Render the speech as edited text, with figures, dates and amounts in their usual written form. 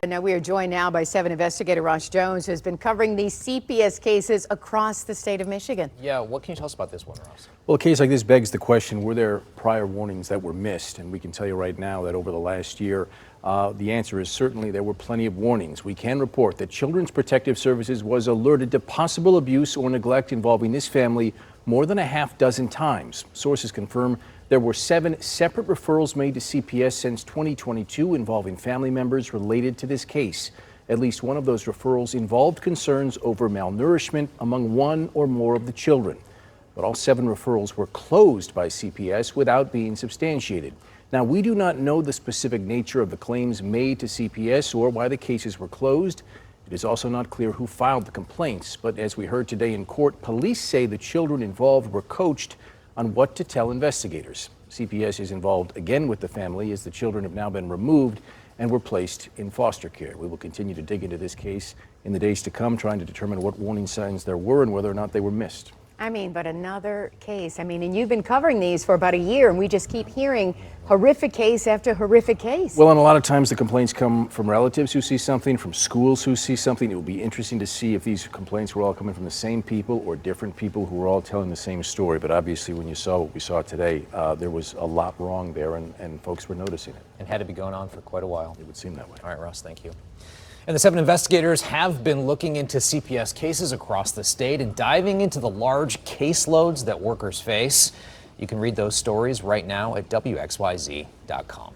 Now we are joined now by 7 investigator Ross Jones, who has been covering these CPS cases across the state of Michigan. Yeah, what can you tell us about this one, Ross? Well, a case like this begs the question, were there prior warnings that were missed? And we can tell you right now that over the last year, the answer is certainly there were plenty of warnings. We can report that Children's Protective Services was alerted to possible abuse or neglect involving this family more than a half dozen times. Sources confirm there were 7 separate referrals made to CPS since 2022 involving family members related to this case. At least one of those referrals involved concerns over malnourishment among one or more of the children. But all 7 referrals were closed by CPS without being substantiated. Now, we do not know the specific nature of the claims made to CPS or why the cases were closed. It is also not clear who filed the complaints, but as we heard today in court, police say the children involved were coached on what to tell investigators. CPS is involved again with the family as the children have now been removed and were placed in foster care. We will continue to dig into this case in the days to come, trying to determine what warning signs there were and whether or not they were missed. But another case. And you've been covering these for about a year, and we just keep hearing horrific case after horrific case. Well, and a lot of times the complaints come from relatives who see something, from schools who see something. It will be interesting to see if these complaints were all coming from the same people or different people who were all telling the same story. But obviously, when you saw what we saw today, there was a lot wrong there, and folks were noticing it. And had to be going on for quite a while. It would seem that way. All right, Ross, thank you. And the 7 investigators have been looking into CPS cases across the state and diving into the large caseloads that workers face. You can read those stories right now at WXYZ.com.